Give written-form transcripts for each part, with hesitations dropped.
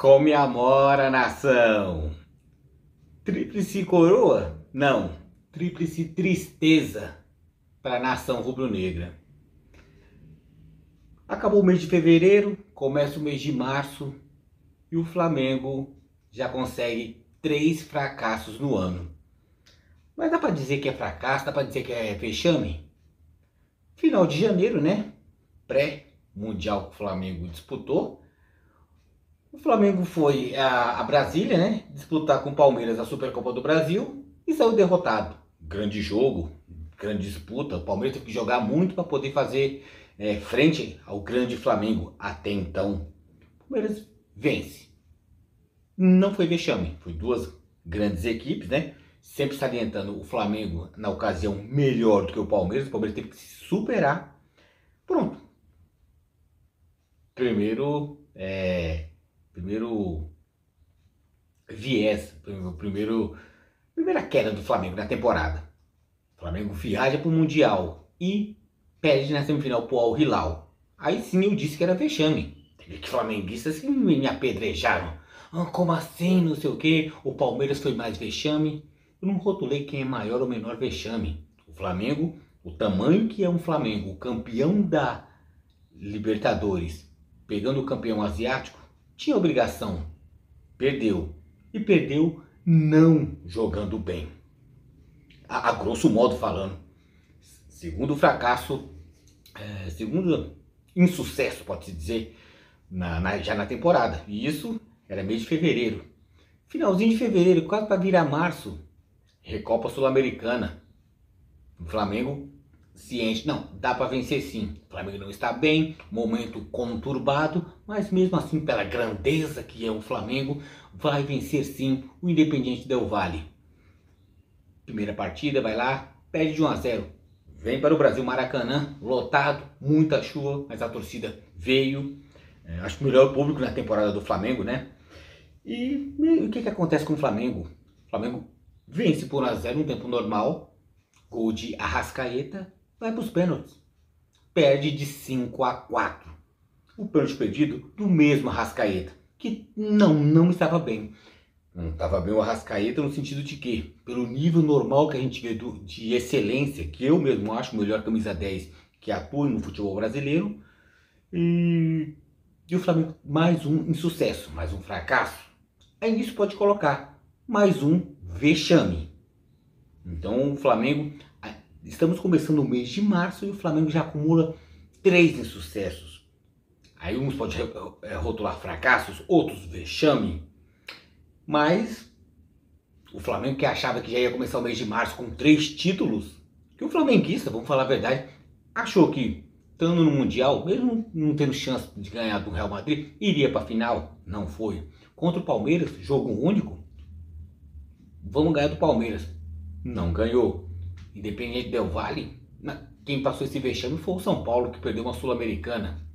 Comemora, nação! Tríplice coroa? Não, tríplice tristeza para a nação rubro-negra. Acabou o mês de fevereiro, começa o mês de março e o Flamengo já consegue 3 fracassos no ano. Mas dá para dizer que é fracasso, dá para dizer que é vexame? Final de janeiro, né? Pré-mundial que o Flamengo disputou. O Flamengo foi a Brasília, né? Disputar com o Palmeiras a Supercopa do Brasil e saiu derrotado. Grande jogo, grande disputa. O Palmeiras teve que jogar muito para poder fazer frente ao grande Flamengo até então. O Palmeiras vence. Não foi vexame, foi duas grandes equipes, né? Sempre salientando o Flamengo na ocasião melhor do que o Palmeiras. O Palmeiras teve que se superar. Pronto. Primeiro viés, primeira queda do Flamengo na temporada. O Flamengo viaja para o Mundial e perde na semifinal para o Al Hilal. Aí sim eu disse que era vexame. Teve que flamenguistas que me apedrejaram. Como assim, não sei o que, o Palmeiras foi mais vexame. Eu não rotulei quem é maior ou menor vexame. O Flamengo, o tamanho que é um Flamengo, o campeão da Libertadores, pegando o campeão asiático, tinha obrigação. Perdeu. E perdeu não jogando bem. A grosso modo falando. Segundo fracasso, segundo insucesso, pode-se dizer, já na temporada. E isso era mês de fevereiro. Finalzinho de fevereiro, quase para virar março. Recopa Sul-Americana. O Flamengo ciente, não, dá para vencer sim. O Flamengo não está bem, momento conturbado, mas mesmo assim, pela grandeza que é o Flamengo, vai vencer sim o Independiente Del Valle. Primeira partida, vai lá, perde de 1-0. Vem para o Brasil, Maracanã, lotado, muita chuva, mas a torcida veio. Acho que o melhor público na temporada do Flamengo, né? E o que acontece com o Flamengo? O Flamengo vence por 1-0 no tempo normal, gol de Arrascaeta, vai para os pênaltis. Perde de 5-4. O pênalti perdido do mesmo Arrascaeta, que não estava bem. Não estava bem o Arrascaeta no sentido de que, pelo nível normal que a gente vê de excelência, que eu mesmo acho o melhor camisa 10 que atua no futebol brasileiro, e o Flamengo mais um insucesso, mais um fracasso. Aí nisso pode colocar mais um vexame. Então o Flamengo, estamos começando o mês de março e o Flamengo já acumula 3 insucessos. Aí uns podem rotular fracassos, outros vexame. Mas o Flamengo, que achava que já ia começar o mês de março com 3 títulos, que o flamenguista, vamos falar a verdade, achou que estando no Mundial, mesmo não tendo chance de ganhar do Real Madrid, iria para a final. Não foi. Contra o Palmeiras, jogo único, vamos ganhar do Palmeiras. Não ganhou. Independiente Del Valle, quem passou esse vexame foi o São Paulo, que perdeu uma Sul-Americana.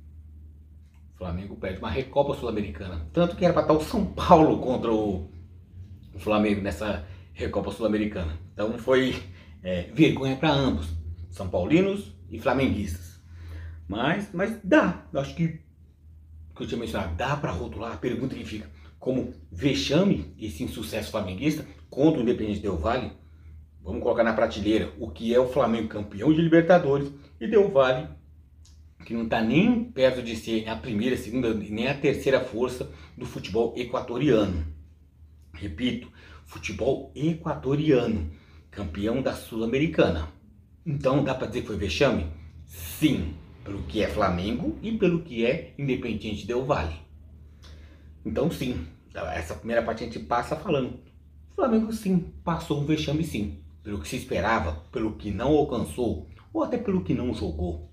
O Flamengo perde uma Recopa Sul-Americana. Tanto que era para estar o São Paulo contra o Flamengo nessa Recopa Sul-Americana. Então foi vergonha para ambos, São Paulinos e flamenguistas. Mas dá, eu acho que eu tinha mencionado, dá para rotular. A pergunta que fica, como vexame esse insucesso flamenguista contra o Independiente Del Valle. Vamos colocar na prateleira o que é o Flamengo campeão de Libertadores e Del Valle, que não está nem perto de ser a primeira, a segunda, nem a terceira força do futebol equatoriano. Repito, futebol equatoriano, campeão da Sul-Americana. Então dá para dizer que foi vexame? Sim, pelo que é Flamengo e pelo que é Independiente Del Valle. Então sim, essa primeira parte a gente passa falando. O Flamengo sim, passou um vexame sim. Pelo que se esperava, pelo que não alcançou, ou até pelo que não jogou.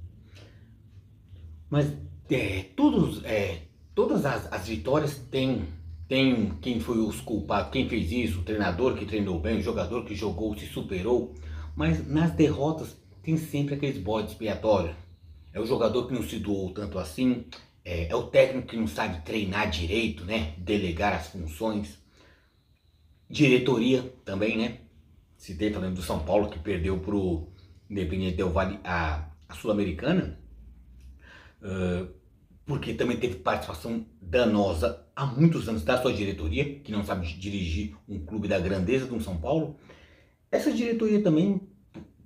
Mas todas as vitórias têm quem foi os culpados, quem fez isso, o treinador que treinou bem, o jogador que jogou, se superou. Mas nas derrotas tem sempre aqueles bodes expiatórios. É o jogador que não se doou tanto assim, é o técnico que não sabe treinar direito, né? Delegar as funções. Diretoria também, né? Citei falando do São Paulo, que perdeu para o Independiente Del Valle a Sul-Americana. porque também teve participação danosa há muitos anos da sua diretoria, que não sabe dirigir um clube da grandeza do São Paulo. Essa diretoria também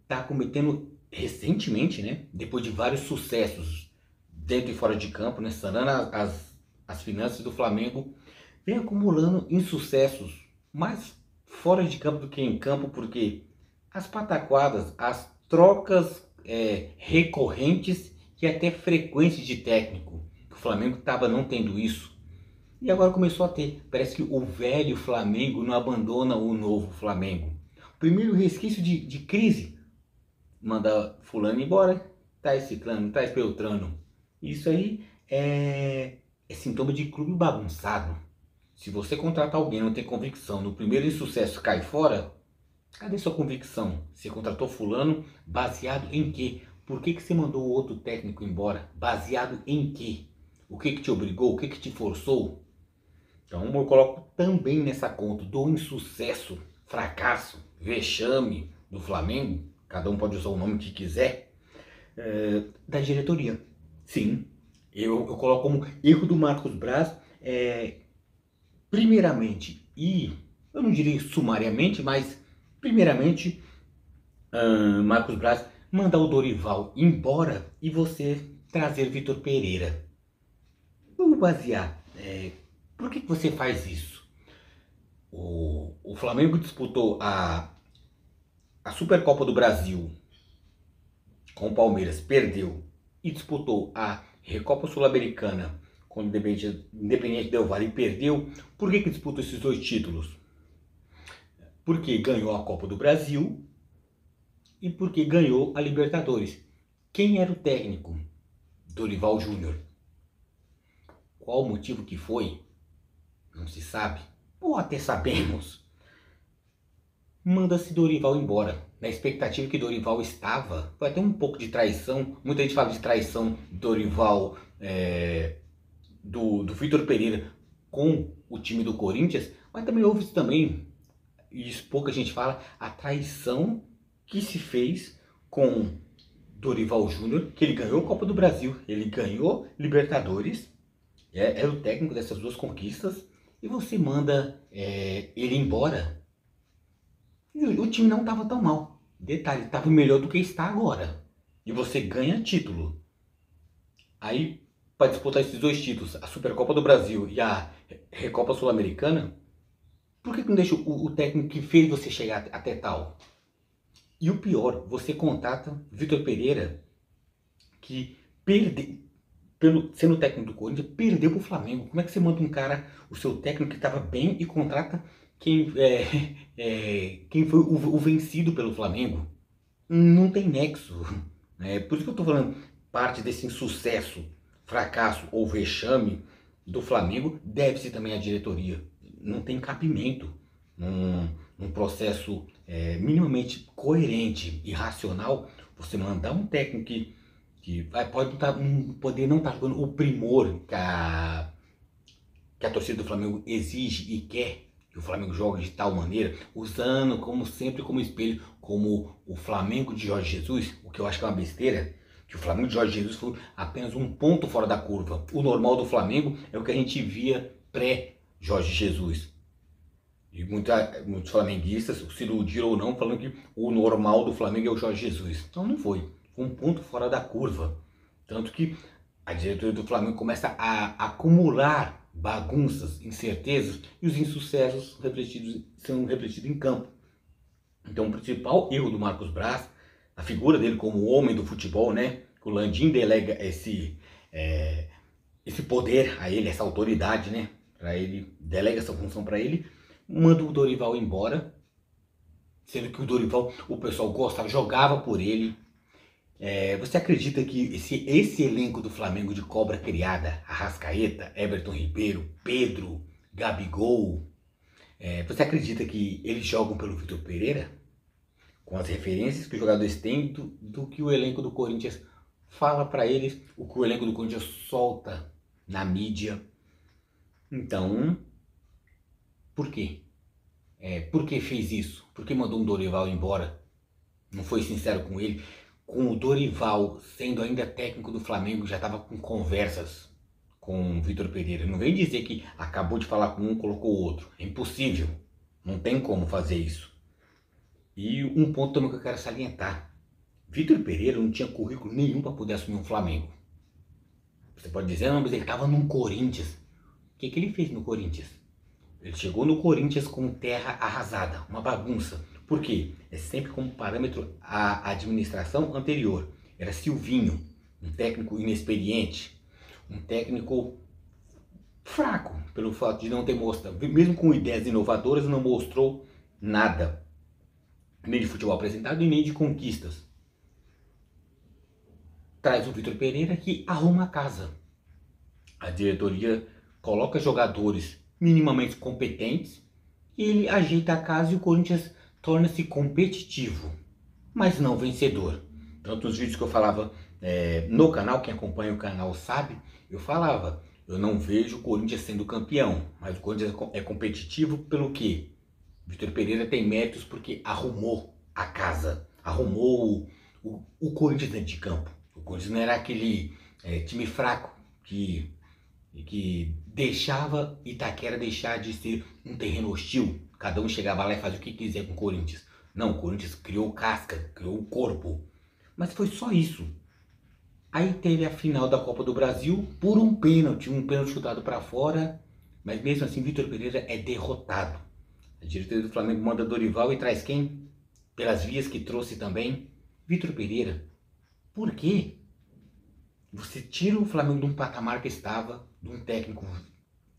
está cometendo recentemente, né, depois de vários sucessos dentro e fora de campo, né, sanando as finanças do Flamengo, vem acumulando insucessos mais fora de campo do que em campo, porque as pataquadas, as trocas recorrentes e até frequentes de técnico, que o Flamengo estava não tendo isso, e agora começou a ter. Parece que o velho Flamengo não abandona o novo Flamengo. Primeiro resquício de crise, manda fulano embora, tá ciclano, tá beltrano. Isso aí é sintoma de clube bagunçado. Se você contratar alguém e não tem convicção, no primeiro insucesso cai fora, cadê sua convicção? Você contratou fulano baseado em quê? Por que você mandou o outro técnico embora? Baseado em quê? O que te obrigou? O que te forçou? Então eu coloco também nessa conta do insucesso, fracasso, vexame do Flamengo, cada um pode usar o nome que quiser, da diretoria. Sim, eu coloco como erro do Marcos Braz, primeiramente, e eu não diria sumariamente, mas primeiramente, Marcos Braz mandar o Dorival embora e você trazer Vitor Pereira. Vamos basear. Por que você faz isso? O Flamengo disputou a Supercopa do Brasil com o Palmeiras, perdeu. E disputou a Recopa Sul-Americana com o Independiente Del Valle e perdeu. Por que disputou esses dois títulos? Porque ganhou a Copa do Brasil e porque ganhou a Libertadores. Quem era o técnico? Dorival Júnior. Qual o motivo que foi? Não se sabe. Ou até sabemos. Manda-se Dorival embora. Na expectativa que Dorival estava, foi até um pouco de traição. Muita gente fala de traição Dorival, do Vitor Pereira com o time do Corinthians, mas também houve também, e isso pouca gente fala, a traição que se fez com Dorival Júnior, que ele ganhou a Copa do Brasil, ele ganhou Libertadores, era o técnico dessas duas conquistas, e você manda ele embora. E o time não estava tão mal. Detalhe, estava melhor do que está agora. E você ganha título. Aí, para disputar esses dois títulos, a Supercopa do Brasil e a Recopa Sul-Americana, por que não deixa o técnico que fez você chegar até tal? E o pior, você contrata Vitor Pereira, que sendo técnico do Corinthians, perdeu para o Flamengo. Como é que você manda um cara, o seu técnico que estava bem, e contrata quem foi o vencido pelo Flamengo? Não tem nexo. Por isso que eu estou falando, parte desse insucesso, fracasso ou vexame do Flamengo deve-se também à diretoria. Não tem cabimento num processo minimamente coerente e racional você mandar um técnico que poder não estar jogando o primor que a torcida do Flamengo exige e quer que o Flamengo jogue de tal maneira, usando como sempre como espelho, como o Flamengo de Jorge Jesus, o que eu acho que é uma besteira, que o Flamengo de Jorge Jesus foi apenas um ponto fora da curva. O normal do Flamengo é o que a gente via pré-Jorge Jesus. E muitos flamenguistas se iludiram ou não, falando que o normal do Flamengo é o Jorge Jesus. Então não foi. Foi um ponto fora da curva. Tanto que a diretoria do Flamengo começa a acumular bagunças, incertezas, e os insucessos são refletidos em campo. Então o principal erro do Marcos Braz, a figura dele como homem do futebol, né? O Landim delega esse poder a ele, essa autoridade, né? Para ele, delega essa função para ele, manda o Dorival embora, sendo que o Dorival, o pessoal gostava, jogava por ele. Você acredita que esse elenco do Flamengo de cobra criada, Arrascaeta, Everton Ribeiro, Pedro, Gabigol, você acredita que eles jogam pelo Vitor Pereira? Com as referências que os jogadores têm do que o elenco do Corinthians fala para eles, o que o elenco do Corinthians solta na mídia. Então, por quê? Por que fez isso? Por que mandou um Dorival embora? Não foi sincero com ele? Com o Dorival sendo ainda técnico do Flamengo, já estava com conversas com o Vitor Pereira. Não vem dizer que acabou de falar com um, colocou o outro. É impossível. Não tem como fazer isso. E um ponto também que eu quero salientar. Vitor Pereira não tinha currículo nenhum para poder assumir um Flamengo. Você pode dizer, não, mas ele estava no Corinthians. O que ele fez no Corinthians? Ele chegou no Corinthians com terra arrasada, uma bagunça. Por quê? É sempre como parâmetro a administração anterior. Era Silvinho, um técnico inexperiente, um técnico fraco, pelo fato de não ter mostrado, mesmo com ideias inovadoras, não mostrou nada, nem de futebol apresentado e nem de conquistas. Traz o Vitor Pereira que arruma a casa. A diretoria coloca jogadores minimamente competentes e ele ajeita a casa e o Corinthians torna-se competitivo, mas não vencedor. Tanto nos vídeos que eu falava no canal, quem acompanha o canal sabe, eu falava, eu não vejo o Corinthians sendo campeão, mas o Corinthians é competitivo pelo quê? Vitor Pereira tem méritos porque arrumou a casa, arrumou o Corinthians dentro de campo. O Corinthians não era aquele time fraco que deixava Itaquera deixar de ser um terreno hostil. Cada um chegava lá e fazia o que quiser com o Corinthians. Não, o Corinthians criou casca, criou corpo. Mas foi só isso. Aí teve a final da Copa do Brasil por um pênalti chutado para fora. Mas mesmo assim, Vitor Pereira é derrotado. A diretoria do Flamengo manda Dorival e traz quem? Pelas vias que trouxe também, Vitor Pereira. Por quê? Você tira o Flamengo de um patamar que estava, de um técnico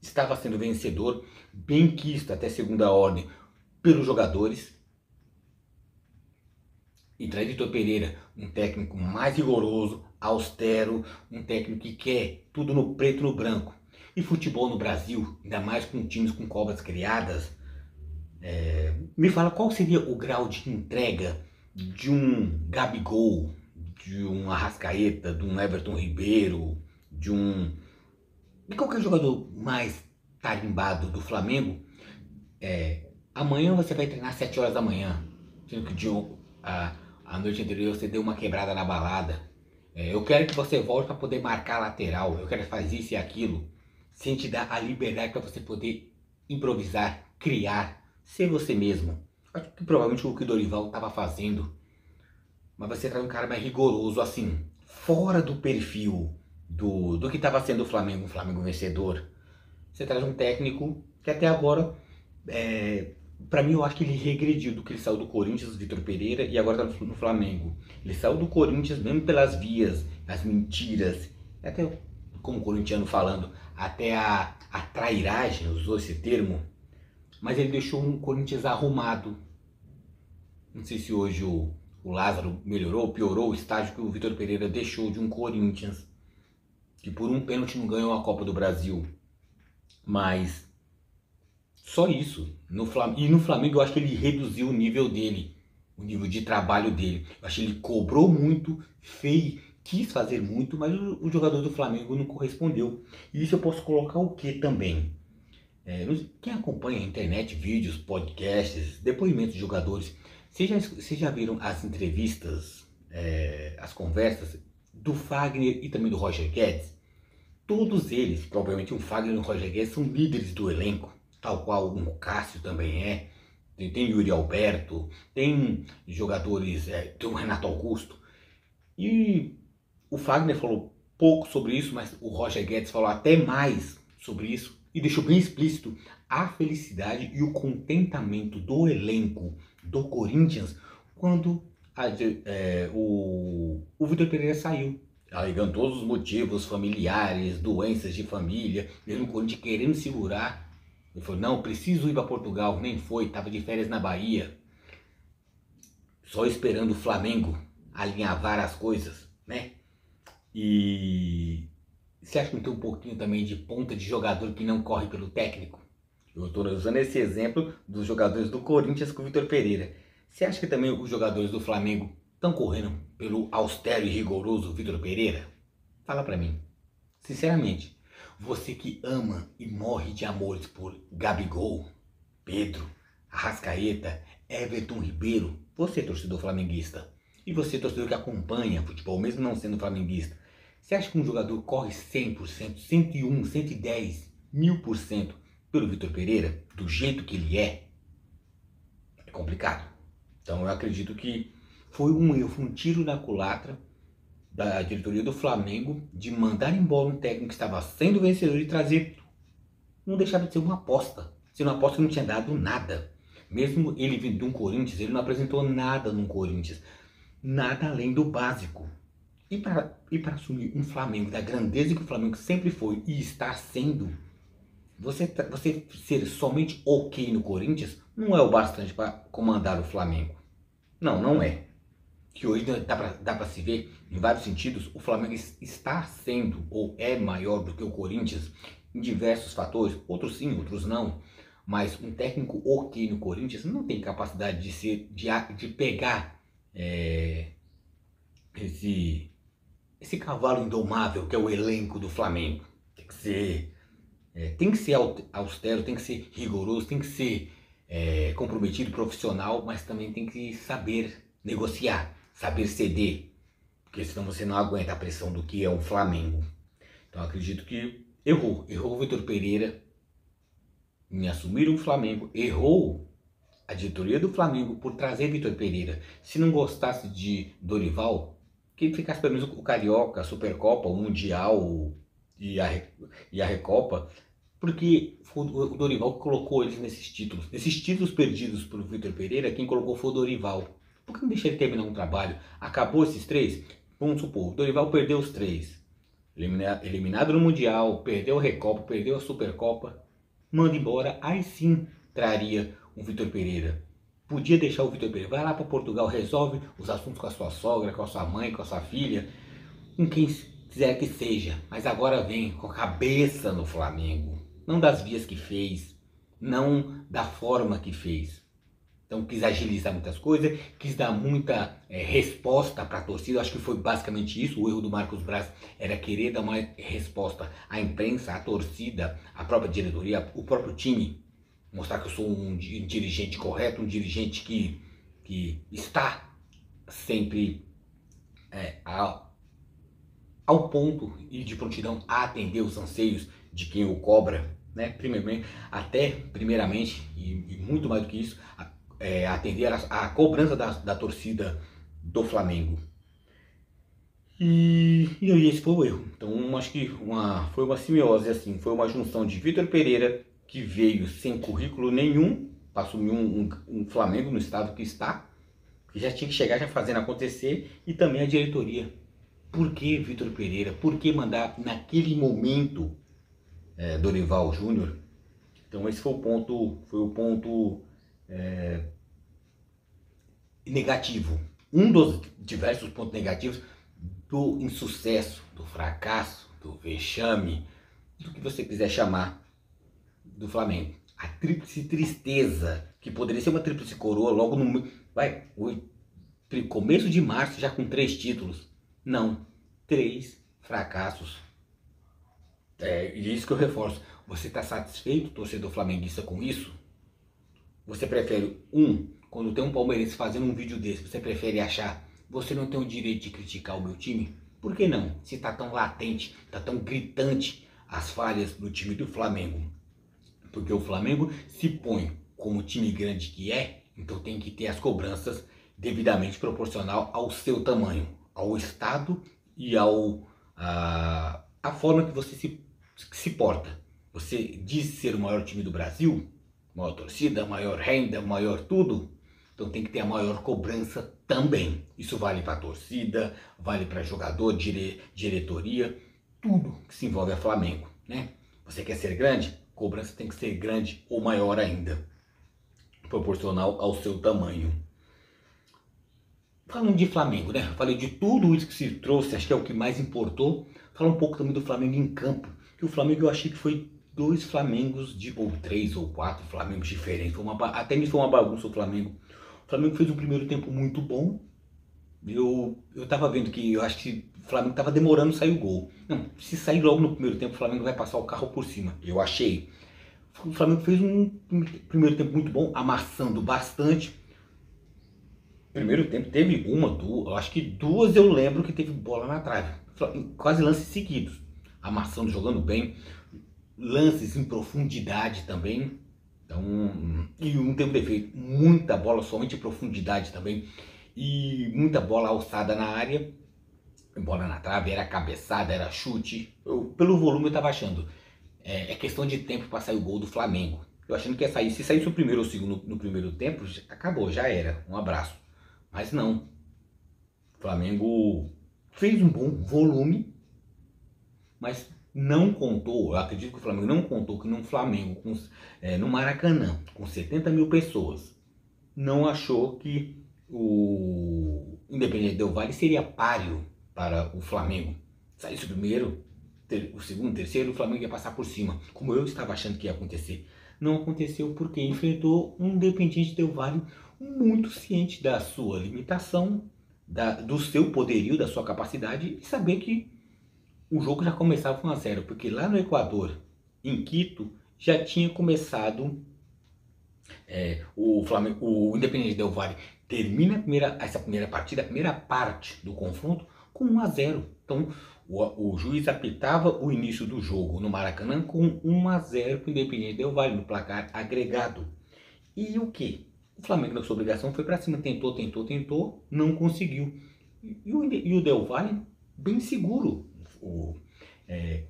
estava sendo vencedor, bem quisto até segunda ordem pelos jogadores, e traz Vitor Pereira, um técnico mais rigoroso, austero, um técnico que quer tudo no preto e no branco. E futebol no Brasil, ainda mais com times com cobras criadas, me fala qual seria o grau de entrega de um Gabigol, de um Arrascaeta, de um Everton Ribeiro, de qualquer jogador mais tarimbado do Flamengo. Amanhã você vai treinar às 7 horas da manhã, sendo que a noite anterior você deu uma quebrada na balada. Eu quero que você volte para poder marcar a lateral, eu quero fazer isso e aquilo, sem te dar a liberdade para você poder improvisar, criar, ser você mesmo. Acho que provavelmente o que o Dorival estava fazendo. Mas você traz um cara mais rigoroso, assim, fora do perfil do que estava sendo o Flamengo, um Flamengo vencedor. Você traz um técnico que até agora, para mim eu acho que ele regrediu do que ele saiu do Corinthians, Vitor Pereira, e agora está no Flamengo. Ele saiu do Corinthians mesmo pelas vias, as mentiras, até como corintiano falando, até a trairagem, usou esse termo, mas ele deixou um Corinthians arrumado. Não sei se hoje o Lázaro melhorou, piorou o estágio que o Vitor Pereira deixou de um Corinthians que por um pênalti não ganhou a Copa do Brasil. Mas só isso. E no Flamengo eu acho que ele reduziu o nível dele, o nível de trabalho dele. Eu acho que ele cobrou muito, quis fazer muito, mas o jogador do Flamengo não correspondeu. E isso eu posso colocar o que também? Quem acompanha a internet, vídeos, podcasts, depoimentos de jogadores, vocês já viram as entrevistas, as conversas do Fagner e também do Roger Guedes? Todos eles, provavelmente o Fagner e o Roger Guedes, são líderes do elenco, tal qual o Cássio também é. Tem Yuri Alberto, tem jogadores, tem o Renato Augusto. E o Fagner falou pouco sobre isso, mas o Roger Guedes falou até mais sobre isso e deixou bem explícito a felicidade e o contentamento do elenco do Corinthians quando o Vitor Pereira saiu, alegando todos os motivos familiares, doenças de família, mesmo o Corinthians querendo segurar. Ele falou, não, preciso ir para Portugal, nem foi, estava de férias na Bahia, só esperando o Flamengo alinhavar as coisas, né? E você acha que não tem um pouquinho também de ponta de jogador que não corre pelo técnico? Eu estou usando esse exemplo dos jogadores do Corinthians com o Vitor Pereira. Você acha que também os jogadores do Flamengo estão correndo pelo austero e rigoroso Vitor Pereira? Fala pra mim. Sinceramente, você que ama e morre de amores por Gabigol, Pedro, Arrascaeta, Everton Ribeiro, você torcedor flamenguista, e você torcedor que acompanha futebol, mesmo não sendo flamenguista, Você acha que um jogador corre 100%, 101, 110, 1000% pelo Vitor Pereira, do jeito que ele é? É complicado. Então eu acredito que foi um erro, foi um tiro na culatra da diretoria do Flamengo de mandar embora um técnico que estava sendo vencedor e trazer, não deixava de ser uma aposta. Se uma aposta que não tinha dado nada. Mesmo ele vindo de um Corinthians, ele não apresentou nada no Corinthians. Nada além do básico. E para assumir um Flamengo da grandeza que o Flamengo sempre foi e está sendo, você ser somente ok no Corinthians não é o bastante para comandar o Flamengo. Não, não é. Que hoje dá para se ver, em vários sentidos, o Flamengo está sendo ou é maior do que o Corinthians em diversos fatores, outros sim, outros não. Mas um técnico ok no Corinthians não tem capacidade de pegar esse cavalo indomável que é o elenco do Flamengo. Tem que ser austero, tem que ser rigoroso, tem que ser comprometido, profissional, mas também tem que saber negociar, saber ceder, porque senão você não aguenta a pressão do que é um Flamengo. Então acredito que errou o Vitor Pereira em assumir um Flamengo, errou a diretoria do Flamengo por trazer Vitor Pereira. Se não gostasse de Dorival, que ficasse pelo menos o Carioca, a Supercopa, o Mundial e a Recopa, porque foi o Dorival que colocou eles nesses títulos perdidos por Vitor Pereira. Quem colocou foi o Dorival. Por que não deixa ele terminar um trabalho? Acabou esses 3? Vamos supor, o Dorival perdeu os 3. Eliminado no Mundial, perdeu a Recopa, perdeu a Supercopa. Manda embora, aí sim traria o Vitor Pereira. Podia deixar o Vitor Pereira, vai lá para Portugal, resolve os assuntos com a sua sogra, com a sua mãe, com a sua filha, com quem quiser que seja. Mas agora vem com a cabeça no Flamengo. Não das vias que fez, não da forma que fez. Então quis agilizar muitas coisas, quis dar muita resposta para a torcida. Acho que foi basicamente isso. O erro do Marcos Braz era querer dar uma resposta à imprensa, à torcida, à própria diretoria, o próprio time. Mostrar que eu sou um dirigente correto, um dirigente que está sempre ao ponto e de prontidão a atender os anseios de quem o cobra, né? Primeiramente, e muito mais do que isso, atender a cobrança da torcida do Flamengo. E esse foi o erro. Então acho que foi uma simbiose, assim, foi uma junção de Vitor Pereira, que veio sem currículo nenhum para assumir um Flamengo no estado que está, que já tinha que chegar já fazendo acontecer, e também a diretoria. Por que Vitor Pereira? Por que mandar naquele momento Dorival Júnior? Então esse foi o ponto negativo. Um dos diversos pontos negativos do insucesso, do fracasso, do vexame, do que você quiser chamar do Flamengo. A tríplice tristeza, que poderia ser uma tríplice coroa logo no começo de março, já com 3 títulos. Não, 3 fracassos. E isso que eu reforço. Você está satisfeito, torcedor flamenguista, com isso? Você prefere quando tem um palmeirense fazendo um vídeo desse, você prefere achar: você não tem o direito de criticar o meu time? Por que não? Se está tão latente, está tão gritante as falhas do time do Flamengo. Porque o Flamengo se põe como time grande que é, então tem que ter as cobranças devidamente proporcional ao seu tamanho, ao estado e a forma que você se porta. Você diz ser o maior time do Brasil, maior torcida, maior renda, maior tudo, então tem que ter a maior cobrança também. Isso vale para a torcida, vale para jogador, diretoria, tudo que se envolve a Flamengo, né? Você quer ser grande? Cobrança tem que ser grande ou maior ainda, proporcional ao seu tamanho. Falando de Flamengo, né? Falei de tudo isso que se trouxe, acho que é o que mais importou. Falar um pouco também do Flamengo em campo, que o Flamengo eu achei que foi 2 Flamengos, ou 3 ou 4 Flamengos diferentes. Até me foi uma bagunça o Flamengo. O Flamengo fez um primeiro tempo muito bom. Eu tava vendo que eu acho que o Flamengo tava demorando sair o gol. Não, se sair logo no primeiro tempo, o Flamengo vai passar o carro por cima. Eu achei. O Flamengo fez um primeiro tempo muito bom, amassando bastante. Primeiro tempo teve 1, 2, eu acho que 2 eu lembro que teve bola na trave. quase lances seguidos, amassando, jogando bem, lances em profundidade também. Então, e não teve defeito, muita bola somente em profundidade também, e muita bola alçada na área, bola na trave, era cabeçada, era chute. Pelo volume eu estava achando, é questão de tempo para sair o gol do Flamengo. Eu achando que ia sair, se saísse o primeiro ou o segundo no primeiro tempo, acabou, já era, um abraço. Mas não, o Flamengo fez um bom volume, mas não contou, eu acredito que o Flamengo não contou que no Flamengo, no Maracanã, com 70 mil pessoas, não achou que o Independente Del Valle seria páreo para o Flamengo. Saísse o primeiro, o segundo, o terceiro, o Flamengo ia passar por cima, como eu estava achando que ia acontecer. Não aconteceu porque enfrentou um Independente Del Valle muito ciente da sua limitação, do seu poderio, da sua capacidade, e saber que o jogo já começava 1 a 0, porque lá no Equador, em Quito, já tinha começado o Independente Del Valle termina essa primeira partida, a primeira parte do confronto, com 1 a 0. Então o juiz apitava o início do jogo no Maracanã com 1 a 0 para o Independente Del Valle no placar agregado. E o que? O Flamengo, na sua obrigação, foi para cima, tentou, não conseguiu. E o Del Valle bem seguro,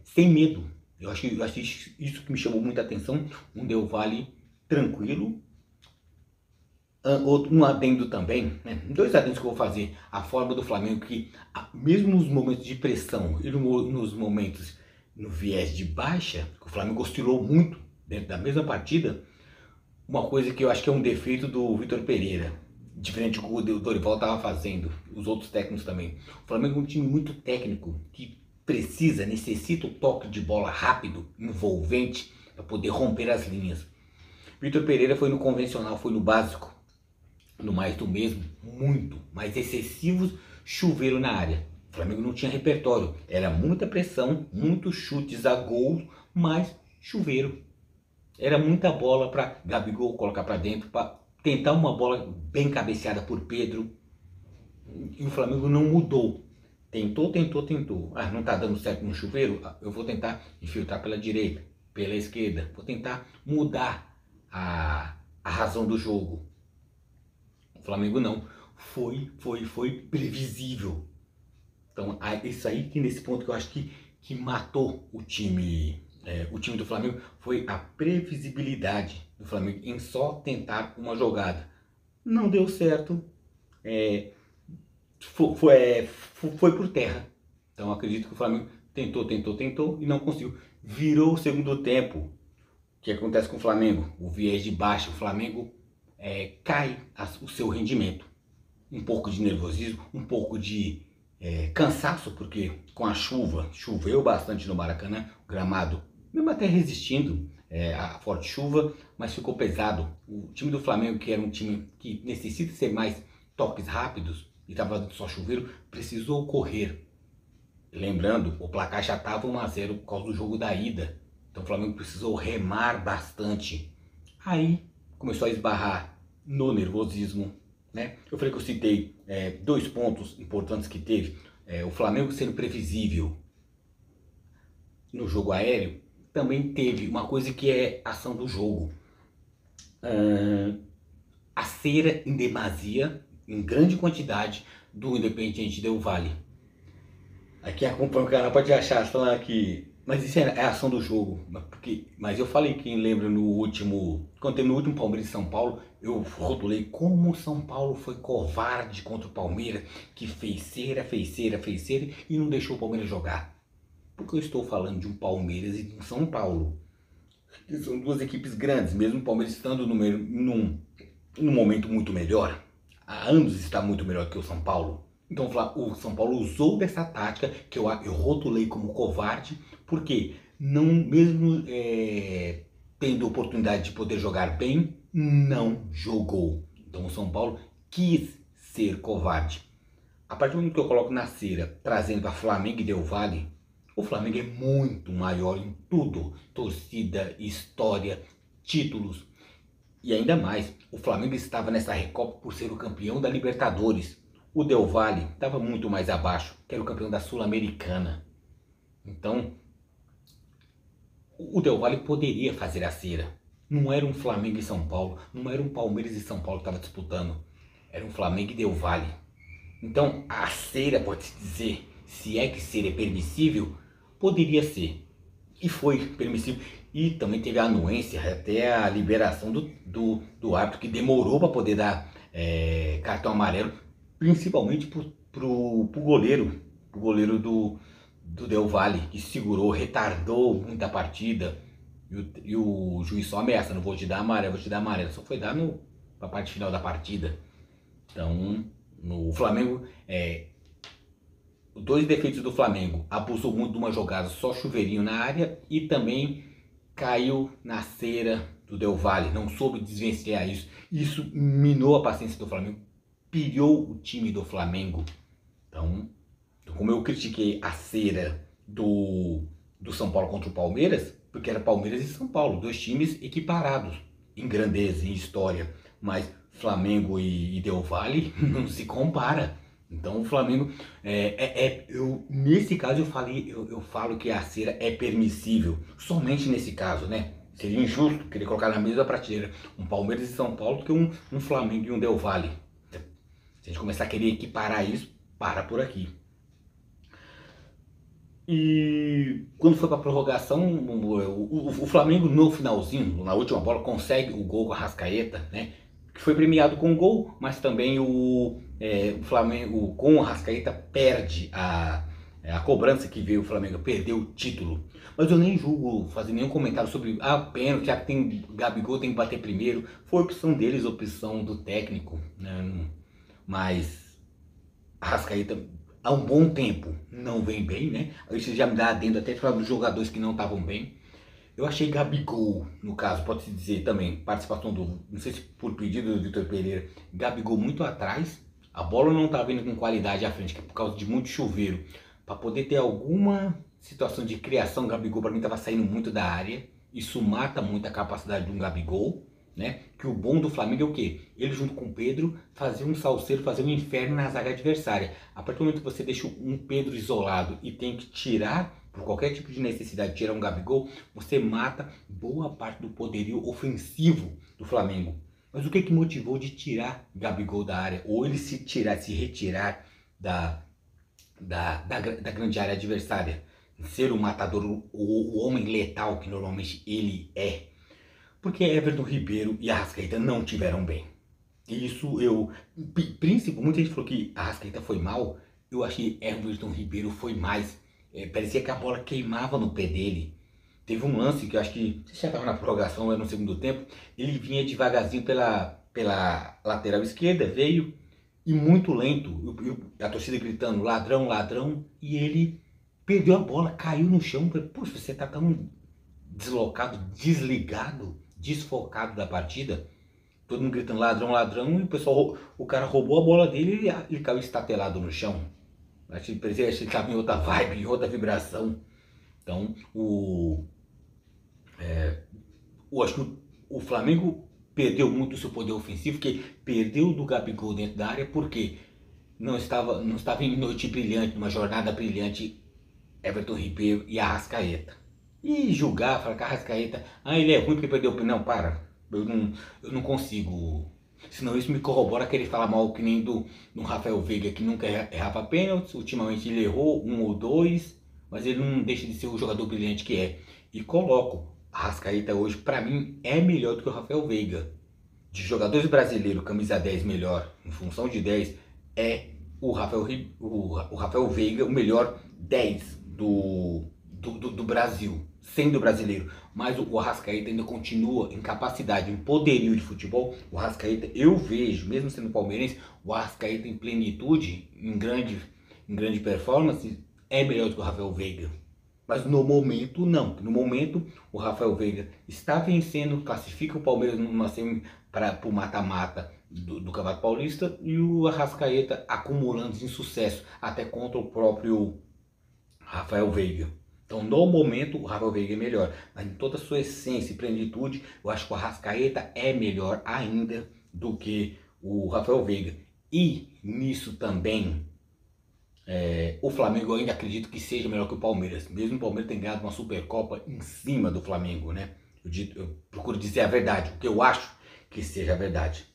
sem medo. Eu acho isso que me chamou muita atenção, um Del Valle tranquilo. Um adendo também, né? 2 adendos que eu vou fazer. A forma do Flamengo que, mesmo nos momentos de pressão e nos momentos no viés de baixa, que o Flamengo oscilou muito dentro da mesma partida, uma coisa que eu acho que é um defeito do Vitor Pereira, diferente do que o Dorival estava fazendo, os outros técnicos também. O Flamengo é um time muito técnico, que necessita o toque de bola rápido, envolvente, para poder romper as linhas. Vitor Pereira foi no convencional, foi no básico, no mais do mesmo, muito, mais excessivos, chuveiro na área. O Flamengo não tinha repertório, era muita pressão, muitos chutes a gol, mas chuveiro. Era muita bola para Gabigol colocar para dentro, para tentar uma bola bem cabeceada por Pedro. E o Flamengo não mudou. Tentou. Não está dando certo no chuveiro? Eu vou tentar infiltrar pela direita, pela esquerda. Vou tentar mudar a razão do jogo. O Flamengo não. Foi previsível. Então, isso aí que nesse ponto que eu acho que matou o time do Flamengo, foi a previsibilidade do Flamengo em só tentar uma jogada. Não deu certo. Foi por terra. Então acredito que o Flamengo tentou e não conseguiu. Virou o segundo tempo. O que acontece com o Flamengo? O viés de baixo. O Flamengo cai o seu rendimento. Um pouco de nervosismo, um pouco de cansaço, porque com a chuva, choveu bastante no Maracanã, o gramado, mesmo até resistindo à forte chuva, mas ficou pesado. O time do Flamengo, que era um time que necessita ser mais toques rápidos, e estava só chuveiro, precisou correr. Lembrando, o placar já estava 1 a 0 por causa do jogo da ida. Então o Flamengo precisou remar bastante. Aí começou a esbarrar no nervosismo, né? Eu falei que eu citei 2 pontos importantes que teve. O Flamengo sendo previsível no jogo aéreo. Também teve uma coisa que é ação do jogo. A cera em demasia, em grande quantidade, do Independente Del Valle. Aqui acompanha o canal, pode achar, falando que... Mas isso é a ação do jogo. Mas eu falei, quem lembra, quando teve no último Palmeiras e São Paulo, eu rotulei como o São Paulo foi covarde contra o Palmeiras, que fez cera e não deixou o Palmeiras jogar. Porque eu estou falando de um Palmeiras e de um São Paulo. São 2 equipes grandes, mesmo o Palmeiras estando num momento muito melhor. Há anos está muito melhor que o São Paulo. Então o São Paulo usou dessa tática que eu rotulei como covarde, porque não, mesmo tendo oportunidade de poder jogar bem, não jogou. Então o São Paulo quis ser covarde. A partir do momento que eu coloco na cera, trazendo a Flamengo e Del Valle, o Flamengo é muito maior em tudo. Torcida, história, títulos. E ainda mais, o Flamengo estava nessa Recopa por ser o campeão da Libertadores. O Del Valle estava muito mais abaixo, que era o campeão da Sul-Americana. Então, o Del Valle poderia fazer a cera. Não era um Flamengo e São Paulo, não era um Palmeiras e São Paulo que estava disputando. Era um Flamengo e Del Valle. Então, a cera, pode-se dizer, se é que cera é permissível, poderia ser. E foi permissível. E também teve a anuência, até a liberação do árbitro, que demorou para poder dar cartão amarelo, principalmente pro goleiro do Del Valle, que segurou, retardou muito a partida. E o juiz só ameaça, não vou te dar amarelo, vou te dar amarelo. Só foi dar na parte final da partida. Então, no Flamengo, dois defeitos do Flamengo: abusou muito de uma jogada, só chuveirinho na área, e também caiu na cera do Del Valle, não soube desvencilhar isso. Isso minou a paciência do Flamengo, pilhou o time do Flamengo. Então, como eu critiquei a cera do São Paulo contra o Palmeiras, porque era Palmeiras e São Paulo, dois times equiparados em grandeza, em história, mas Flamengo e Del Valle não se compara. Então o Flamengo, nesse caso eu falo que a cera é permissível, somente nesse caso, né? Seria injusto querer colocar na mesma prateleira um Palmeiras e São Paulo do que um Flamengo e um Del Valle. Se a gente começar a querer equiparar isso, para por aqui. E quando foi para a prorrogação, o Flamengo no finalzinho, na última bola, consegue o gol com a Arrascaeta, né? Que foi premiado com o gol, mas também o Flamengo com o Arrascaeta perde a cobrança que veio, o Flamengo perdeu o título. Mas eu nem julgo fazer nenhum comentário sobre pênalti, já que tem Gabigol, tem que bater primeiro. Foi opção deles, opção do técnico, né? Mas Arrascaeta há um bom tempo não vem bem, né? Isso já me dá adendo até para os jogadores que não estavam bem. Eu achei Gabigol, no caso, pode-se dizer também, participação não sei se por pedido do Vitor Pereira, Gabigol muito atrás, a bola não estava vindo com qualidade à frente, que é por causa de muito chuveiro. Para poder ter alguma situação de criação, Gabigol para mim estava saindo muito da área, isso mata muito a capacidade de um Gabigol, né? Que o bom do Flamengo é o quê? Ele junto com o Pedro fazer um salseiro, fazer um inferno na zaga adversária. A partir do momento que você deixa um Pedro isolado e tem que tirar, por qualquer tipo de necessidade, tirar um Gabigol, você mata boa parte do poderio ofensivo do Flamengo. Mas o que motivou de tirar Gabigol da área? Ou ele se retirar da grande área adversária? Ser o matador, o homem letal que normalmente ele é. Porque Everton Ribeiro e Arrascaeta não tiveram bem. Isso muita gente falou que Arrascaeta foi mal, eu achei Everton Ribeiro foi mais. Parecia que a bola queimava no pé dele. Teve um lance que eu acho que já estava na prorrogação, era no segundo tempo, ele vinha devagarzinho pela lateral esquerda, veio, e muito lento, a torcida gritando ladrão, ladrão, e ele perdeu a bola, caiu no chão. Poxa, você está tão deslocado, desligado, desfocado da partida, todo mundo gritando ladrão, ladrão, e o cara roubou a bola dele e ele caiu estatelado no chão. Acho que ele estava em outra vibe, em outra vibração. Então, acho que o Flamengo perdeu muito o seu poder ofensivo, porque perdeu do Gabigol dentro da área, porque não estava em noite brilhante, numa jornada brilhante, Everton Ribeiro e Arrascaeta. E julgar, falar que Arrascaeta, ele é ruim porque perdeu o pênalti. Não, para, eu não consigo. Senão isso me corrobora querer falar mal que nem do Rafael Veiga, que nunca errava pênaltis. Ultimamente ele errou um ou dois, mas ele não deixa de ser o jogador brilhante que é. E coloco Arrascaeta hoje, para mim, é melhor do que o Rafael Veiga. De jogadores brasileiros, camisa 10 melhor, em função de 10, é o Rafael Veiga o melhor 10 do Brasil, sendo brasileiro. Mas o Arrascaeta ainda continua em capacidade, em poderio de futebol. O Arrascaeta, eu vejo, mesmo sendo palmeirense, o Arrascaeta em plenitude, em grande performance, é melhor do que o Rafael Veiga. Mas no momento não. No momento o Rafael Veiga está vencendo, classifica o Palmeiras para o mata-mata do Campeonato Paulista, e o Arrascaeta acumulando insucesso até contra o próprio Rafael Veiga. Então, no momento, o Rafael Veiga é melhor, mas em toda a sua essência e plenitude, eu acho que o Arrascaeta é melhor ainda do que o Rafael Veiga. E nisso também, o Flamengo eu ainda acredito que seja melhor que o Palmeiras. Mesmo o Palmeiras tem ganhado uma Supercopa em cima do Flamengo, né? Eu procuro dizer a verdade, o que eu acho que seja a verdade.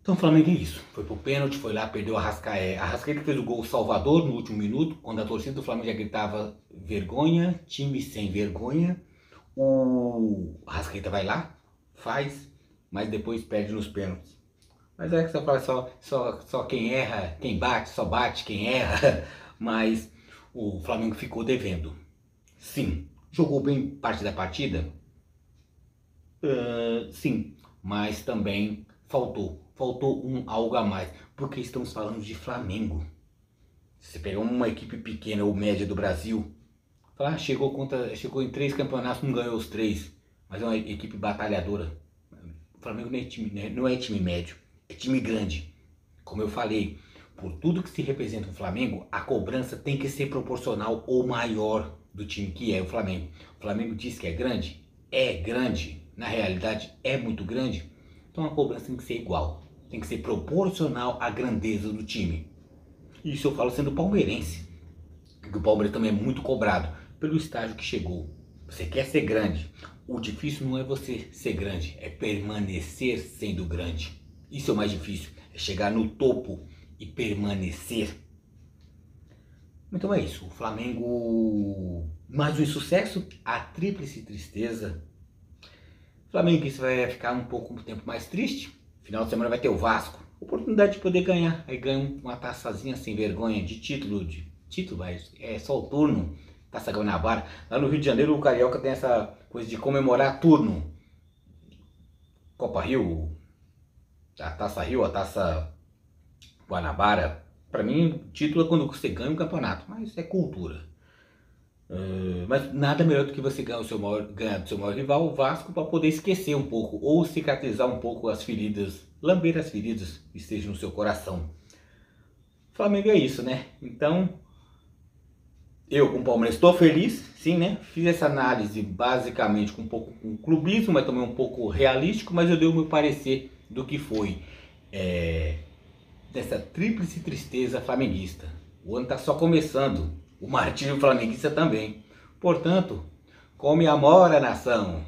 Então o Flamengo é isso, foi pro pênalti, foi lá, perdeu a Arrascaeta. A Arrascaeta fez o gol Salvador no último minuto, quando a torcida do Flamengo já gritava vergonha, time sem vergonha. O Arrascaeta vai lá, faz, mas depois perde nos pênaltis. Mas é que você fala só quem erra, quem bate, só bate quem erra. Mas o Flamengo ficou devendo. Sim, jogou bem parte da partida? Sim, mas também faltou algo a mais, porque estamos falando de Flamengo. Se você pegar uma equipe pequena ou média do Brasil, fala, chegou em 3 campeonatos, não ganhou os 3, mas é uma equipe batalhadora. O Flamengo não é time médio, é time grande. Como eu falei, por tudo que se representa o Flamengo, a cobrança tem que ser proporcional ou maior do time que é o Flamengo. O Flamengo diz que é grande, na realidade é muito grande, então a cobrança tem que ser igual, tem que ser proporcional à grandeza do time. Isso eu falo sendo palmeirense, porque o Palmeiras também é muito cobrado pelo estágio que chegou. Você quer ser grande, o difícil não é você ser grande, é permanecer sendo grande. Isso é o mais difícil, é chegar no topo e permanecer. Então é isso, o Flamengo mais um insucesso, a tríplice tristeza. O Flamengo isso vai ficar um tempo mais triste. Final de semana vai ter o Vasco, oportunidade de poder ganhar. Aí ganha uma taçazinha sem vergonha de título, é só o turno, Taça Guanabara. Lá no Rio de Janeiro o Carioca tem essa coisa de comemorar turno. Copa Rio, a Taça Rio, a Taça Guanabara. Pra mim, título é quando você ganha um campeonato, mas é cultura. Mas nada melhor do que você ganhar do seu maior rival, o Vasco, para poder esquecer um pouco ou cicatrizar um pouco as feridas, lamber as feridas que estejam no seu coração. O Flamengo é isso, né? Então, eu com o Palmeiras estou feliz, sim, né? Fiz essa análise basicamente com um pouco com clubismo, mas também um pouco realístico, mas eu dei o meu parecer do que foi dessa tríplice tristeza flamenguista. O ano está só começando. O martírio flamenguista também. Portanto, come amor a nação.